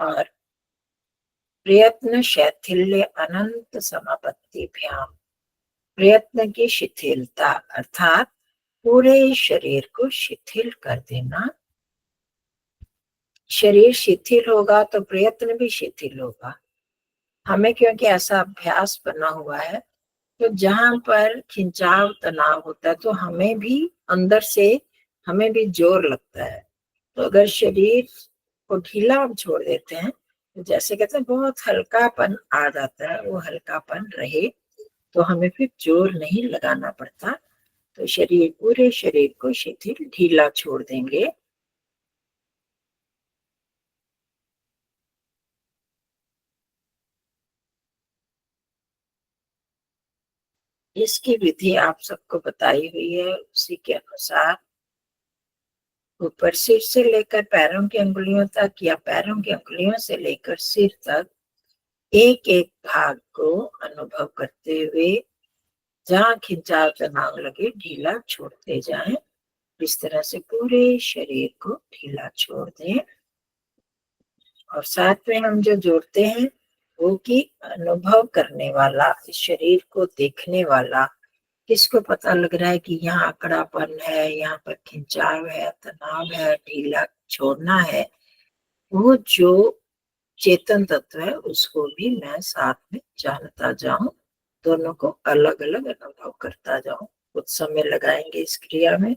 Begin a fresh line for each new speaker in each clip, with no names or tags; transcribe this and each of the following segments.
और प्रयत्न शैथिल्य अनंत समापत्तिभ्याम, प्रयत्न की शिथिलता अर्थात पूरे शरीर को शिथिल कर देना। शरीर शिथिल होगा तो प्रयत्न भी शिथिल होगा। हमें क्योंकि ऐसा अभ्यास बना हुआ है, तो जहां पर खिंचाव तनाव होता है तो हमें भी अंदर से हमें भी जोर लगता है। तो अगर शरीर को ढीला हम छोड़ देते हैं तो जैसे कहते हैं बहुत हल्कापन आ जाता है, वो हल्कापन रहे तो हमें फिर जोर नहीं लगाना पड़ता। तो शरीर पूरे शरीर को शिथिल ढीला छोड़ देंगे। इसकी विधि आप सबको बताई हुई है। उसी के अनुसार ऊपर सिर से लेकर पैरों की अंगुलियों तक या पैरों की अंगुलियों से लेकर सिर तक एक एक भाग को अनुभव करते हुए जहां खिंचाव तनाव लगे ढीला छोड़ते जाएं। इस तरह से पूरे शरीर को ढीला छोड़ दें। और साथ में हम जो जोड़ते हैं वो कि अनुभव करने वाला, इस शरीर को देखने वाला, किसको पता लग रहा है कि यहाँ अकड़ापन है, यहाँ पर खिंचाव है, तनाव है, ढीला छोड़ना है, वो जो चेतन तत्व है उसको भी मैं साथ में जानता जाऊं, दोनों को अलग अलग अनुभव करता जाऊं। कुछ समय लगाएंगे इस क्रिया में।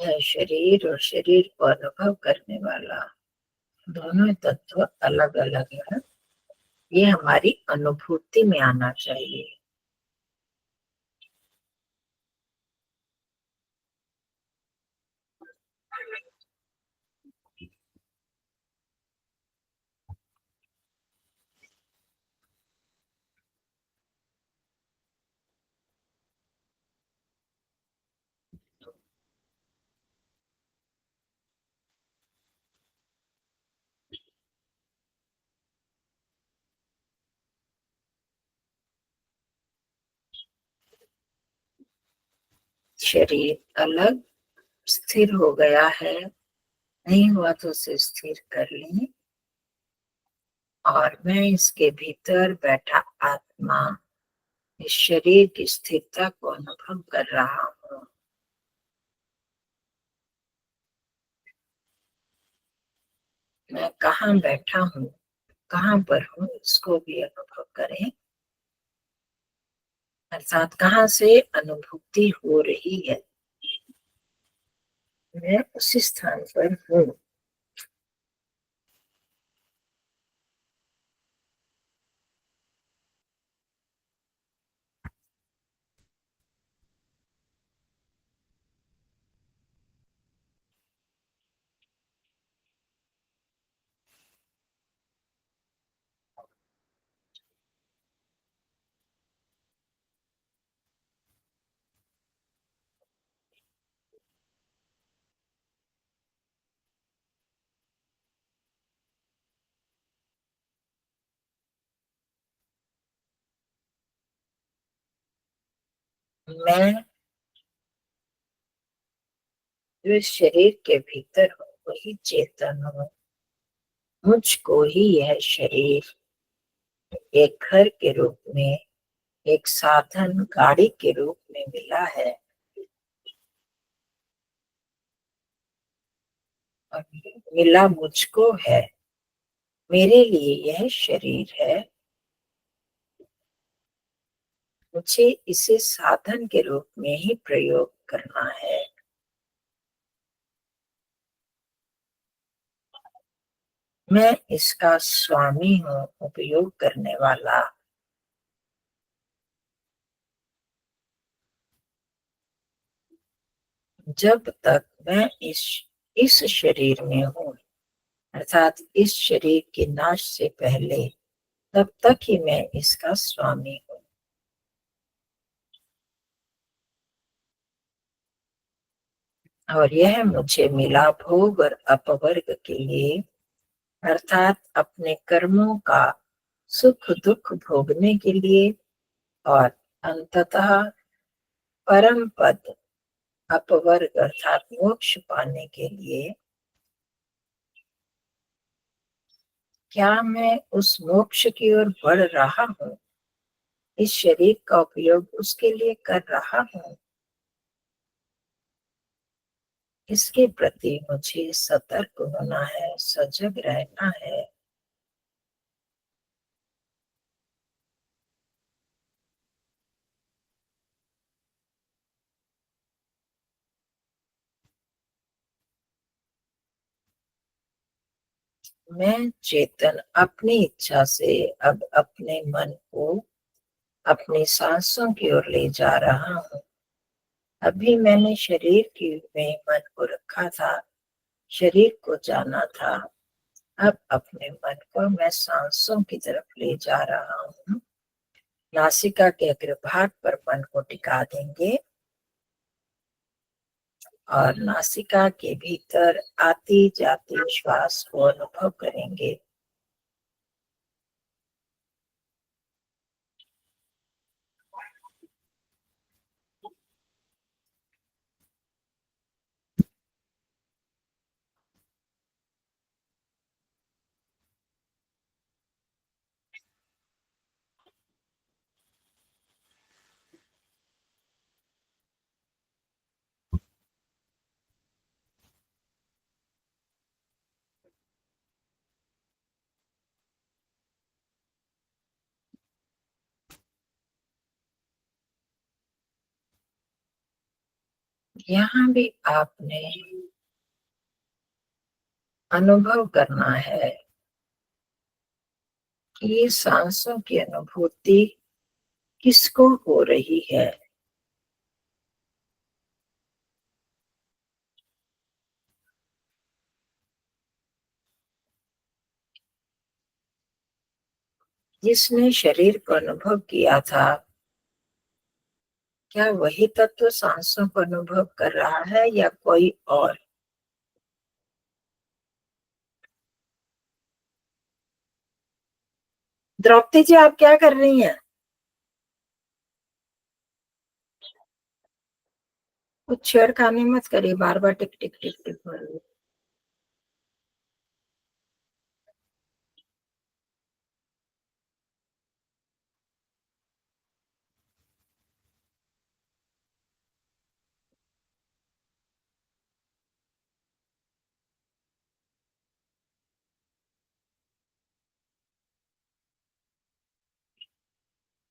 यह शरीर और शरीर को अनुभव करने वाला दोनों तत्व अलग अलग है, ये हमारी अनुभूति में आना चाहिए। शरीर अलग स्थिर हो गया है, नहीं हुआ तो उसे स्थिर कर लें। और मैं इसके भीतर बैठा आत्मा इस शरीर की स्थिरता को अनुभव कर रहा हूँ। मैं कहाँ बैठा हूँ, कहाँ पर हूँ, इसको भी अनुभव करें। अर्थात कहाँ से अनुभूति हो रही है, मैं उसी स्थान पर हूँ। मैं जो इस शरीर के भीतर हूँ वही चेतन हूँ। मुझको ही यह शरीर एक घर के रूप में, एक साधन गाड़ी के रूप में मिला है। और मिला मुझको है, मेरे लिए यह शरीर है। मुझे इसे साधन के रूप में ही प्रयोग करना है। मैं इसका स्वामी हूँ, उपयोग करने वाला। जब तक मैं इस शरीर में हूँ, अर्थात इस शरीर के नाश से पहले, तब तक ही मैं इसका स्वामी हूँ। और यह मुझे मिला भोग और अपवर्ग के लिए, अर्थात अपने कर्मों का सुख दुख भोगने के लिए और अंततः परम पद अपवर्ग अर्थात मोक्ष पाने के लिए। क्या मैं उस मोक्ष की ओर बढ़ रहा हूँ? इस शरीर का उपयोग उसके लिए कर रहा हूँ? इसके प्रति मुझे सतर्क होना है, सजग रहना है। मैं चेतन अपनी इच्छा से अब अपने मन को अपनी सांसों की ओर ले जा रहा हूँ। अभी मैंने शरीर की में मन को रखा था, शरीर को जाना था। अब अपने मन को मैं सांसों की तरफ ले जा रहा हूँ। नासिका के अग्रभाग पर मन को टिका देंगे और नासिका के भीतर आती जाती श्वास को अनुभव करेंगे। यहाँ भी आपने अनुभव करना है कि ये सांसों की अनुभूति किसको हो रही है। जिसने शरीर को अनुभव किया था, क्या वही तत्व सांसों को अनुभव कर रहा है या कोई और? द्रौपदी जी, आप क्या कर रही हैं? कुछ छेड़खानी मत करिए, बार बार टिक टिक टिक टिक हो रही है।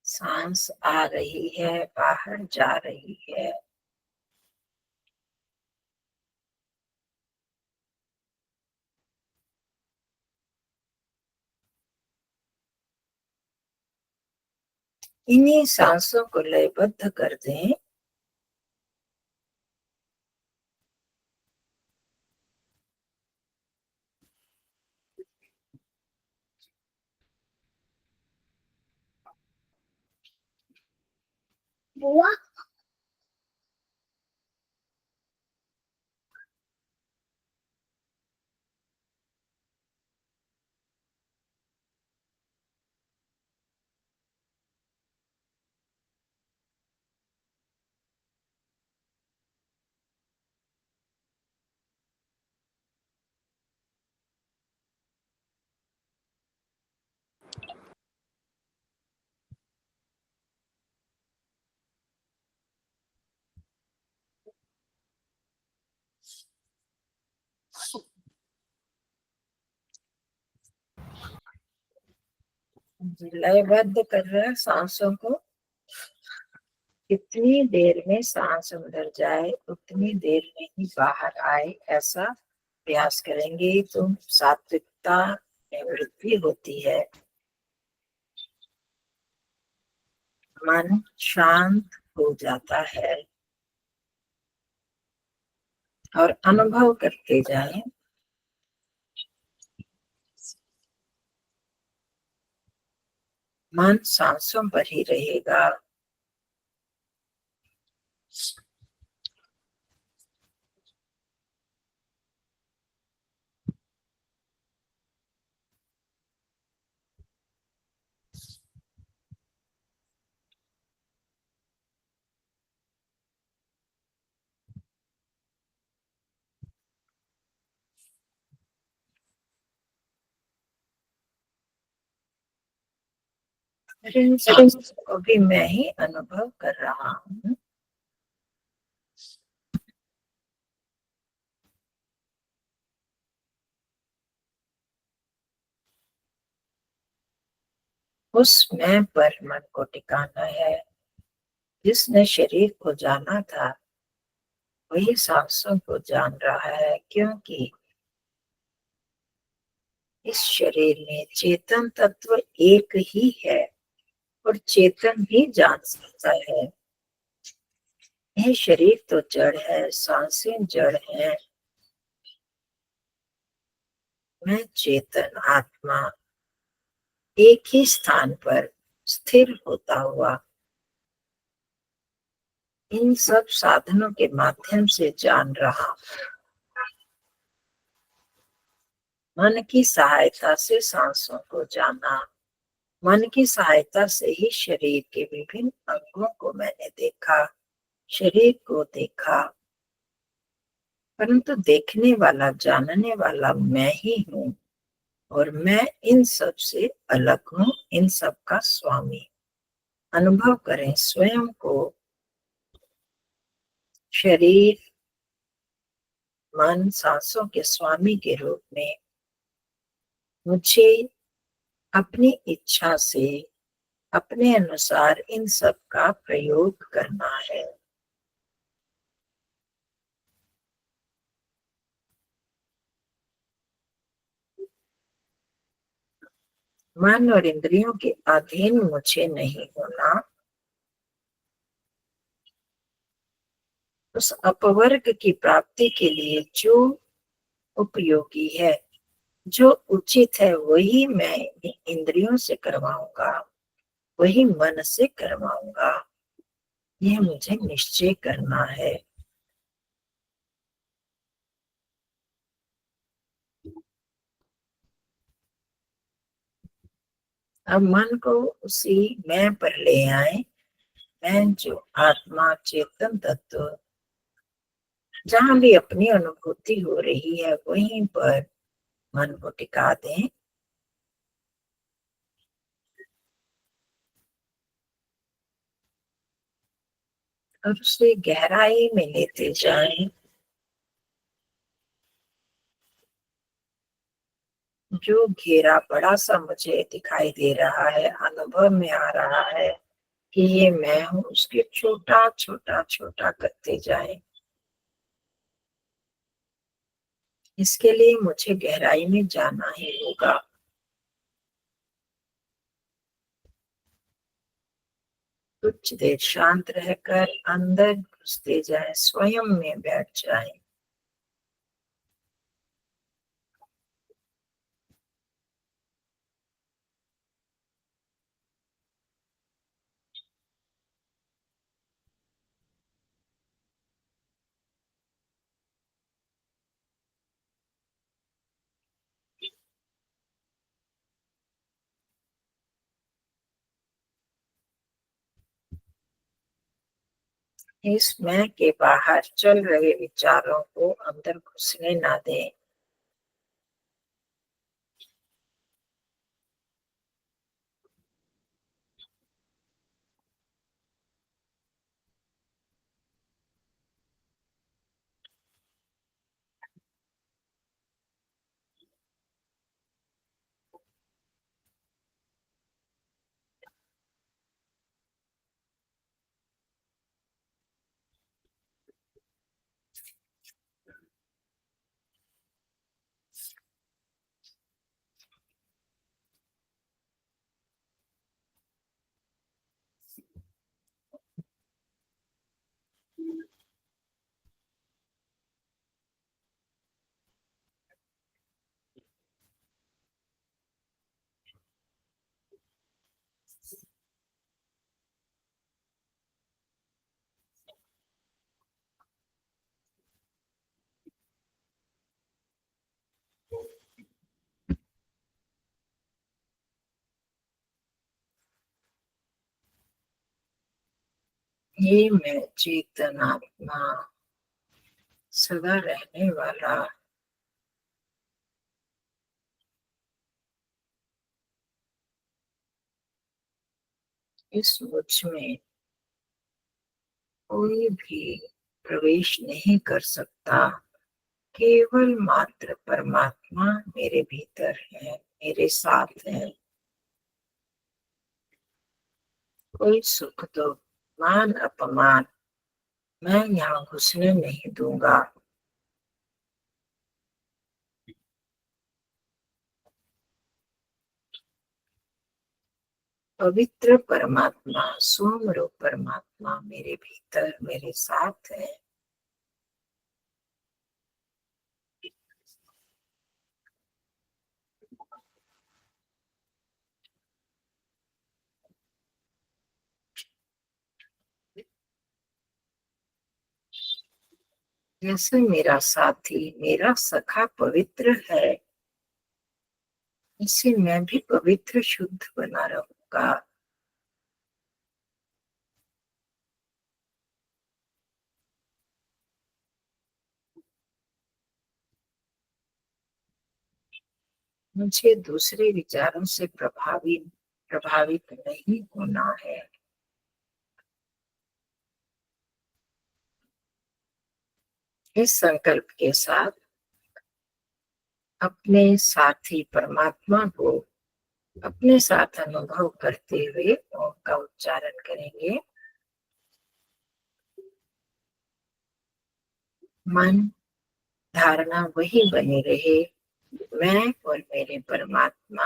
सांस आ रही है, बाहर जा रही है। इन्हीं सांसों को लयबद्ध कर दें। बुआ, लयबद्ध कर रहे हैं सांसों को। कितनी देर में सांस अंदर जाए उतनी देर में ही बाहर आए, ऐसा प्रयास करेंगे तो सात्विकता में वृद्धि होती है। मन शांत हो जाता है और अनुभव करते जाएं, मन सांसों पर ही रहेगा। इन सांसों को भी मैं ही अनुभव कर रहा हूँ। उस मैं पर मन को टिकाना है। जिसने शरीर को जाना था वही सांसों को जान रहा है, क्योंकि इस शरीर में चेतन तत्व एक ही है और चेतन भी जान सकता है। यह शरीर तो जड़ है, सांसें जड़ है। मैं चेतन आत्मा एक ही स्थान पर स्थिर होता हुआ इन सब साधनों के माध्यम से जान रहा। मन की सहायता से सांसों को जाना, मन की सहायता से ही शरीर के विभिन्न अंगों को मैंने देखा, शरीर को देखा। परंतु देखने वाला जानने वाला मैं ही हूँ और मैं इन सब से अलग हूँ, इन सब का स्वामी। अनुभव करें स्वयं को शरीर मन सांसों के स्वामी के रूप में। मुझे अपनी इच्छा से अपने अनुसार इन सब का प्रयोग करना है। मन और इंद्रियों के अधीन मुझे नहीं होना। उस अपवर्ग की प्राप्ति के लिए जो उपयोगी है, जो उचित है, वही मैं इंद्रियों से करवाऊंगा, वही मन से करवाऊंगा। यह मुझे निश्चय करना है। अब मन को उसी मैं पर ले आए। मैं जो आत्मा चेतन तत्व जहां भी अपनी अनुभूति हो रही है वहीं पर मन को टिका दें और उसे गहराई में लेते जाएं। जो घेरा बड़ा सा मुझे दिखाई दे रहा है, अनुभव में आ रहा है कि ये मैं हूँ, उसके छोटा छोटा छोटा करते जाएं। इसके लिए मुझे गहराई में जाना ही होगा। कुछ देर शांत रहकर अंदर घुसते जाएं, स्वयं में बैठ जाएं। इस मैं के बाहर चल रहे विचारों को अंदर घुसने ना दें। ये मैं चेतनात्मा, सदा रहने वाला, इस मुझ में कोई भी प्रवेश नहीं कर सकता। केवल मात्र परमात्मा मेरे भीतर है, मेरे साथ है। कोई सुख दुख, मान अपमान मैं यहाँ घुसने नहीं दूंगा। पवित्र परमात्मा, सोम रूप परमात्मा मेरे भीतर, मेरे साथ है। जैसे मेरा साथी, मेरा सखा पवित्र है, इसे मैं भी पवित्र शुद्ध बना रहूंगा। मुझे दूसरे विचारों से प्रभावित नहीं होना है। इस संकल्प के साथ अपने साथी परमात्मा को अपने साथ अनुभव करते हुए ओम का उच्चारण करेंगे। मन धारणा वही बनी रहे, मैं और मेरे परमात्मा,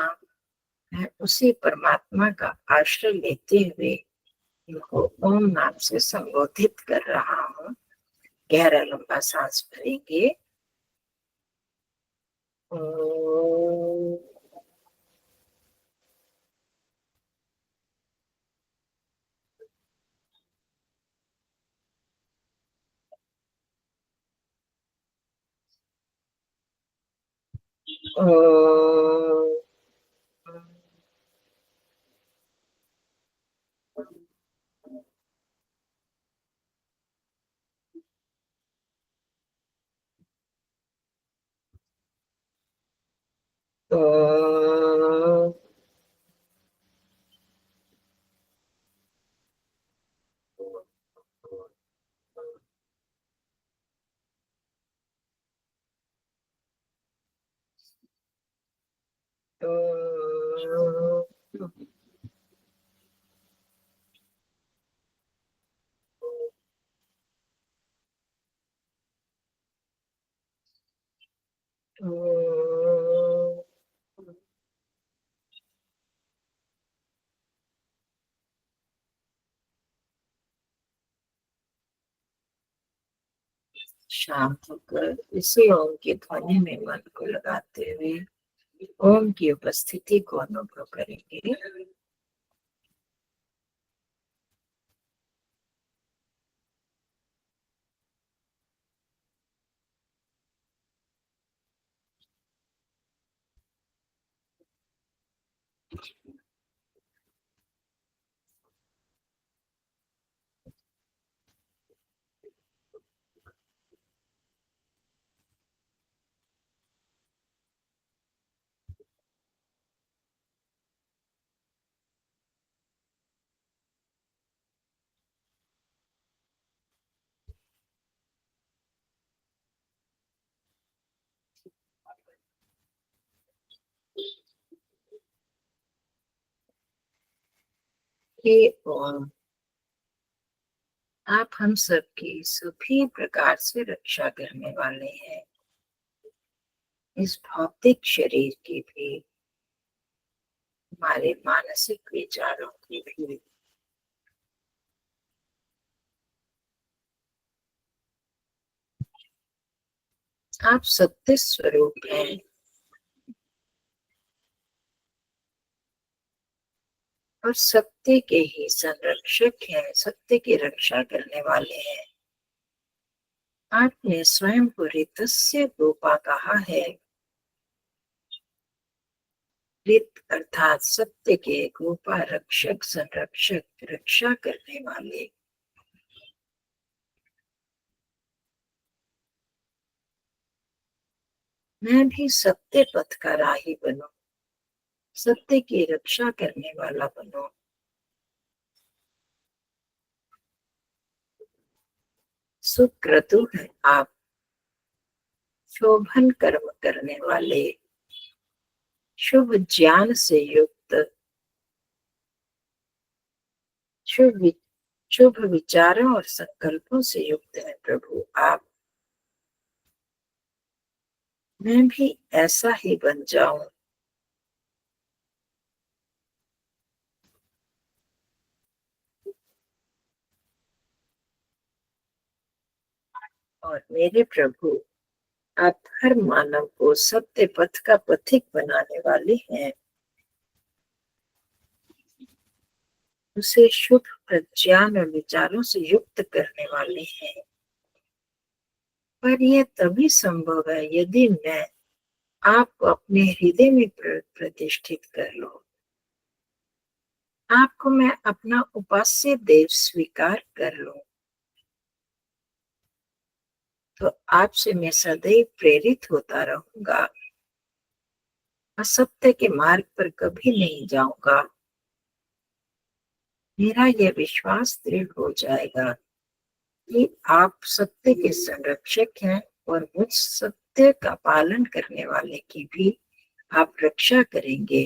मैं उसी परमात्मा का आश्रय लेते हुए इनको ओम नाम से संबोधित कर रहा हूँ। गहरा लंबा सांस भरेंगे। शांत होकर इसी ओम की ध्वनि में मन को लगाते हुए ओम की उपस्थिति को अनुभव करेंगे। हे ओम, आप हम सबकी सभी प्रकार से रक्षा करने वाले हैं, इस भौतिक शरीर की भी, हमारे मानसिक विचारों की भी। आप सत्य स्वरूप हैं और सत्य के ही संरक्षक हैं, सत्य की रक्षा करने वाले हैं। आपने स्वयं को ऋतस्य रूपा कहा है। ऋत अर्थात सत्य के गोपा, रक्षक, संरक्षक, रक्षा करने वाले। मैं भी सत्य पथ का राही बनूं, सत्य की रक्षा करने वाला बनूं। सुक्रतु है आप, शोभन कर्म करने वाले, शुभ ज्ञान से युक्त, शुभ शुभ विचारों और संकल्पों से युक्त है प्रभु आप। मैं भी ऐसा ही बन जाऊं। और मेरे प्रभु, आप हर मानव को सत्य पथ का पथिक बनाने वाले हैं, उसे शुभ प्रज्ञान और विचारों से युक्त करने वाले हैं। पर यह तभी संभव है यदि मैं आपको अपने हृदय में प्रतिष्ठित कर लूं। आपको मैं अपना उपास्य देव स्वीकार कर लूं, तो आपसे मैं सदैव प्रेरित होता रहूंगा, असत्य के मार्ग पर कभी नहीं जाऊंगा। मेरा यह विश्वास दृढ़ हो जाएगा कि आप सत्य के संरक्षक हैं और मुझ सत्य का पालन करने वाले की भी आप रक्षा करेंगे।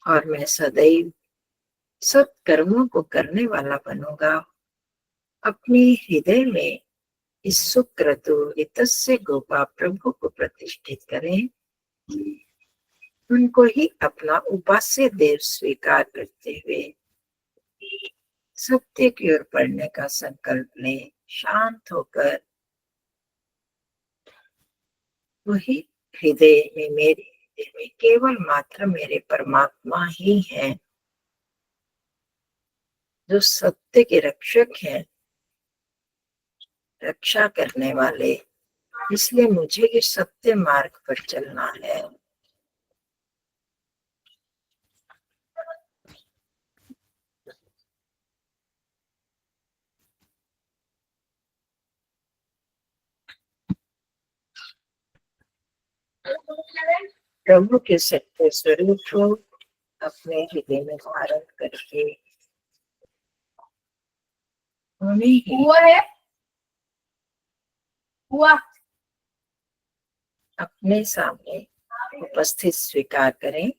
और मैं सदैव सत्कर्मों को करने वाला बनूंगा। अपने हृदय में इस सुक्रतु हितस्य गोपा प्रभु को प्रतिष्ठित करें, उनको ही अपना उपास्य देव स्वीकार करते हुए सत्य की ओर बढ़ने का संकल्प लें। शांत होकर वही हृदय में, मेरे हृदय में केवल मात्र मेरे परमात्मा ही हैं, जो सत्य के रक्षक हैं, रक्षा करने वाले। इसलिए मुझे इस सत्य मार्ग पर चलना है। प्रभु के सत्य स्वरूप को अपने हृदय में धारण करके उन्हें ही अपने सामने उपस्थित स्वीकार करें।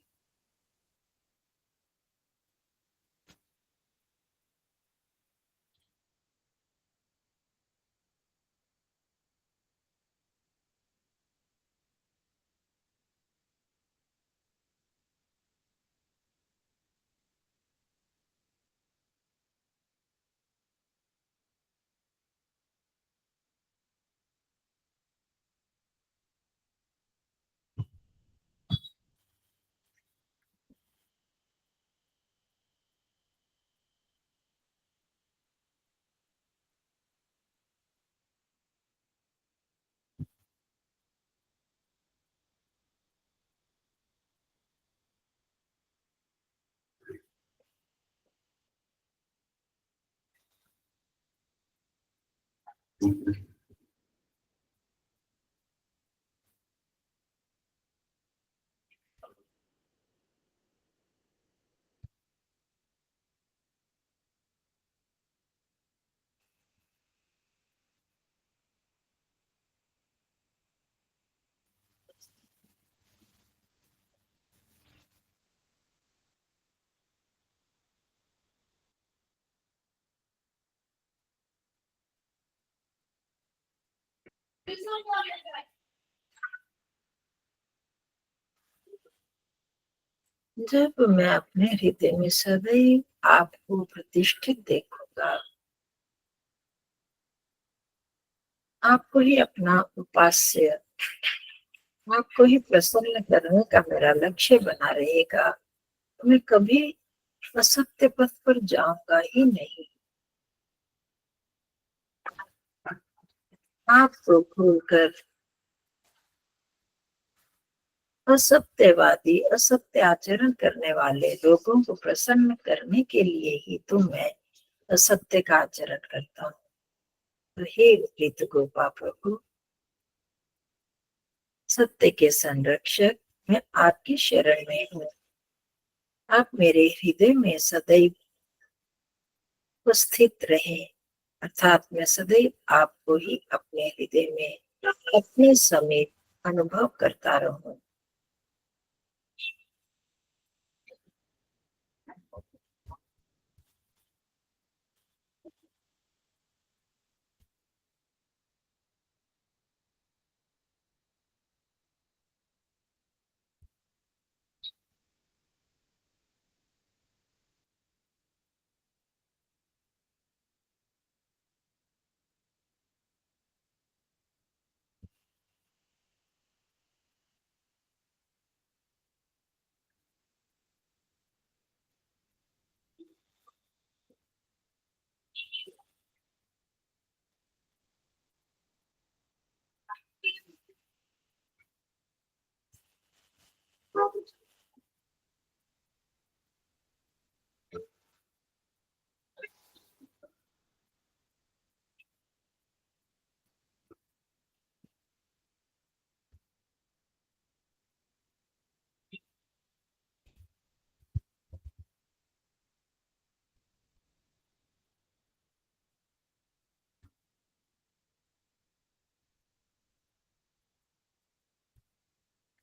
जब मैं अपने हृदय में सदैव आपको प्रतिष्ठित देखूंगा, आपको ही अपना उपास्य, आपको ही प्रसन्न करने का मेरा लक्ष्य बना रहेगा, तो मैं कभी असत्य पथ पर जाऊंगा ही नहीं। आपको भूलकर असत्यवादी, असत्य आचरण करने वाले लोगों को प्रसन्न करने के लिए ही तो मैं असत्य का आचरण करता हूँ। तो हे ऋतु गोपा प्रभु, सत्य के संरक्षक, मैं आपकी शरण में हूँ। आप मेरे हृदय में सदैव उपस्थित रहे, अर्थात मैं सदैव आपको ही अपने हृदय में अपने समीप अनुभव करता रहूं।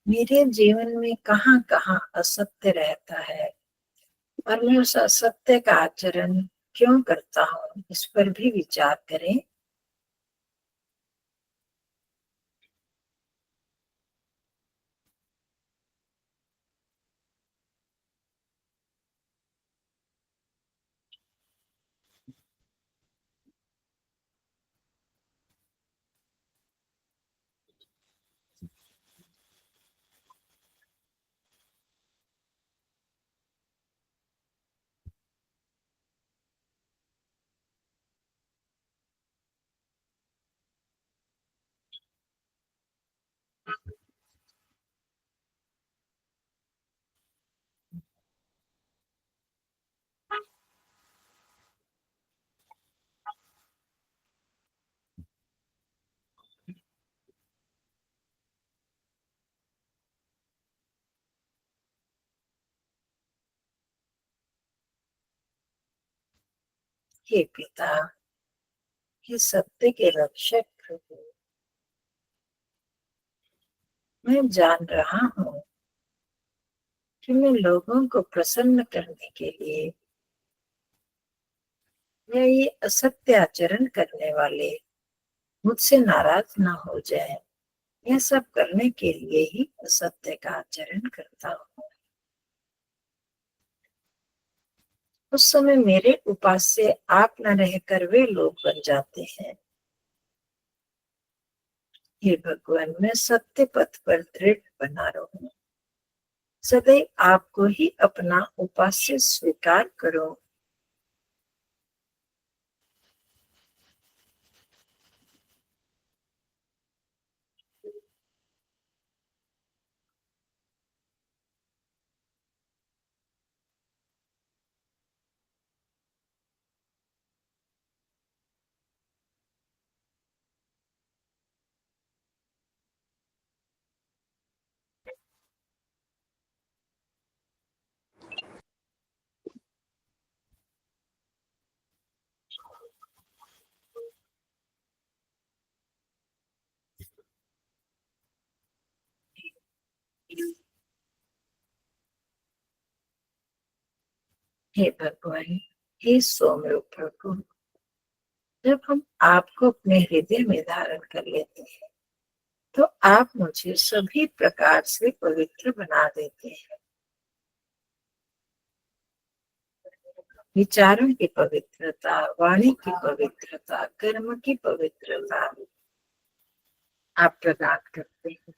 मेरे जीवन में कहाँ कहाँ असत्य रहता है और मैं उस असत्य का आचरण क्यों करता हूँ, इस पर भी विचार करें। हे पिता, हे सत्य के रक्षक प्रभु, मैं जान रहा हूँ कि मैं लोगों को प्रसन्न करने के लिए या ये असत्य आचरण करने वाले मुझसे नाराज ना हो जाए, यह सब करने के लिए ही असत्य का आचरण करता हूँ। उस समय मेरे उपास्य आप न रहकर वे लोग बन जाते हैं। हे भगवान, मैं सत्य पथ पर दृढ़ बना रहूं, सदैव आपको ही अपना उपास्य स्वीकार करो। हे भगवान, हे सौम्य प्रभु, जब हम आपको अपने हृदय में धारण कर लेते हैं तो आप मुझे सभी प्रकार से पवित्र बना देते हैं। विचारों की पवित्रता, वाणी की पवित्रता, कर्म की पवित्रता आप प्रदान करते हैं।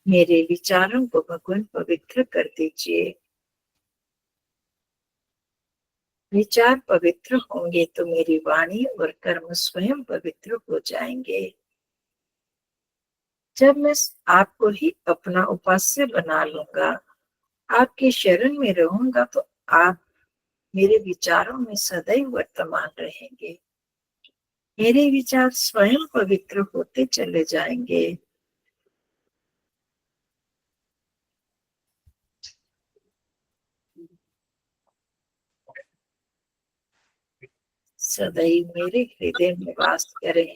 मेरे विचारों को भगवान पवित्र कर दीजिए। विचार पवित्र होंगे तो मेरी वाणी और कर्म स्वयं पवित्र हो जाएंगे। जब मैं आपको ही अपना उपास्य बना लूंगा, आपकी शरण में रहूंगा, तो आप मेरे विचारों में सदैव वर्तमान रहेंगे। मेरे विचार स्वयं पवित्र होते चले जाएंगे। सदैव मेरे हृदय में वास करें।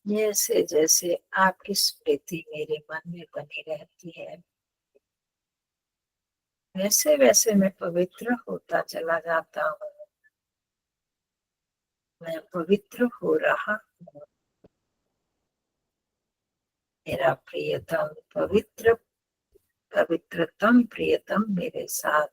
जैसे जैसे आपकी स्मृति मेरे मन में बनी रहती है, वैसे वैसे मैं पवित्र होता चला जाता हूँ। मैं पवित्र हो रहा हूँ। मेरा प्रियतम पवित्र, पवित्रतम प्रियतम मेरे साथ।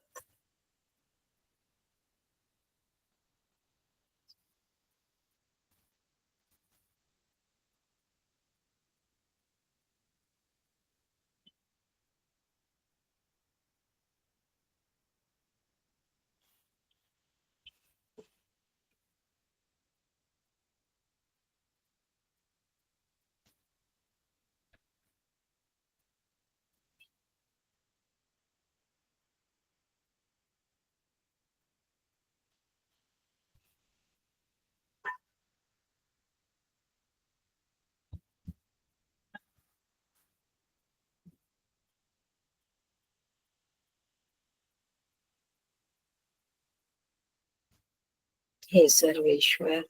हे सर्वेश्वर,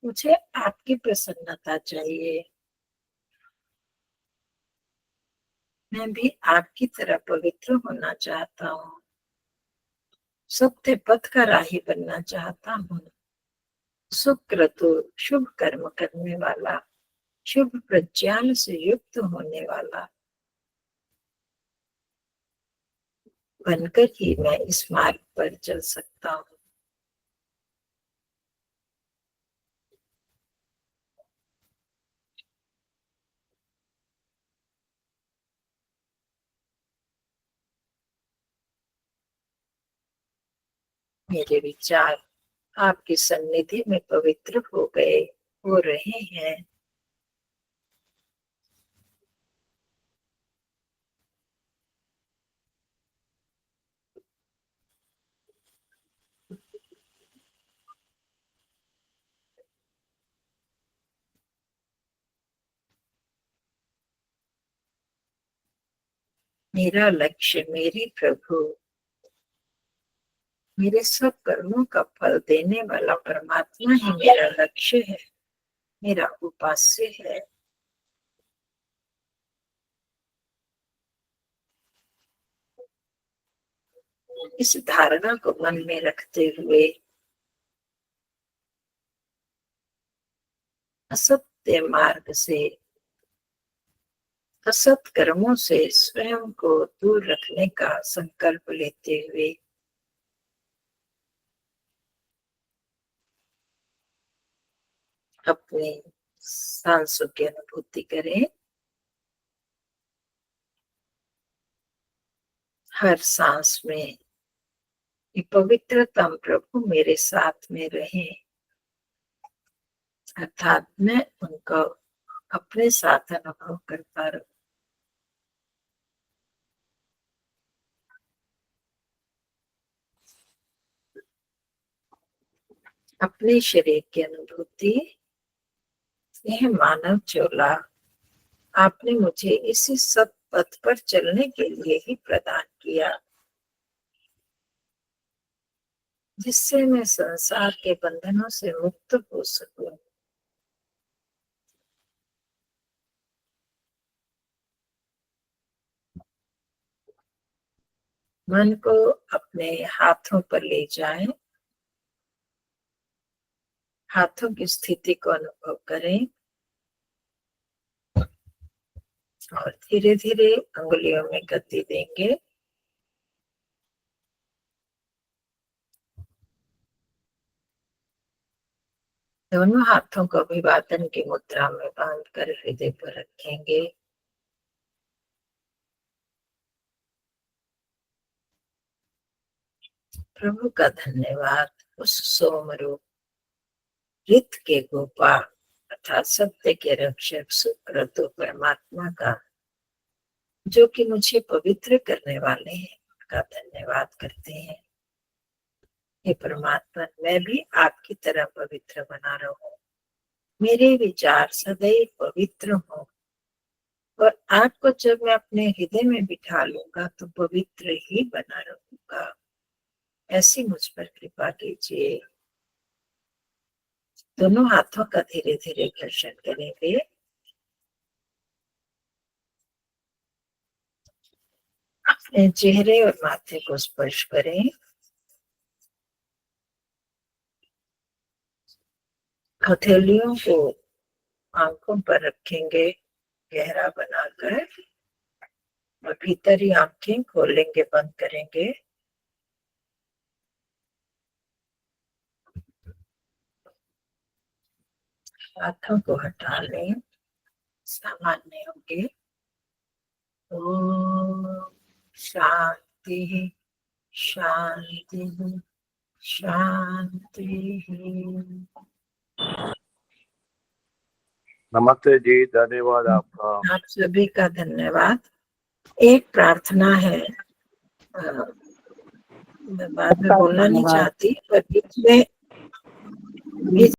मुझे आपकी प्रसन्नता चाहिए। मैं भी आपकी तरह पवित्र होना चाहता हूँ। सत्य पथ का राही बनना चाहता हूँ। सुक्रतु, शुभ कर्म करने वाला, शुभ प्रज्ञान से युक्त होने वाला बनकर ही मैं इस मार्ग पर चल सकता हूँ। मेरे विचार आपकी सन्निधि में पवित्र हो गए, हो रहे हैं। मेरा लक्ष्य, मेरे प्रभु, मेरे सब कर्मों का फल देने वाला परमात्मा ही मेरा लक्ष्य है, मेरा उपास्य है। इस धारणा को मन में रखते हुए असत्य मार्ग से, असत कर्मों से स्वयं को दूर रखने का संकल्प लेते हुए अपने सांसों की अनुभूति करें। हर सांस में ये पवित्रतम प्रभु मेरे साथ में रहे, अर्थात मैं उनको अपने साथ अनुभव करता रहूं। अपने शरीर की अनुभूति, यह मानव चोला आपने मुझे इसी सत पथ पर चलने के लिए ही प्रदान किया, जिससे मैं संसार के बंधनों से मुक्त हो सकूं। मन को अपने हाथों पर ले जाएं, हाथों की स्थिति को अनुभव करें और धीरे धीरे अंगुलियों में गति देंगे। दोनों हाथों को अभिवादन की मुद्रा में बांधकर हृदय पर रखेंगे। प्रभु का धन्यवाद उस सोमरूप रित के गोपाल अर्थात सत्य के रक्षक सुकृतो परमात्मा का, जो कि मुझे पवित्र करने वाले हैं, का धन्यवाद करते हैं। हे परमात्मा, मैं भी आपकी तरह पवित्र बना रहूं, मेरे विचार सदैव पवित्र हों और आपको जब मैं अपने हृदय में बिठा लूंगा तो पवित्र ही बना रहूंगा। ऐसी मुझ पर कृपा कीजिए। दोनों हाथों का धीरे धीरे घर्षण करेंगे। अपने चेहरे और माथे को स्पर्श करें। हथेलियों को आंखों पर रखेंगे गहरा बनाकर और भीतर ही आंखें खोलेंगे, बंद करेंगे। हाथों को हटा लें, सामान्य होंगे। ओम शांति शांति शांति।
नमस्ते जी, धन्यवाद आपका।
आप सभी का धन्यवाद। एक प्रार्थना है, मैं बाद में बोलना नहीं चाहती, पर बीच में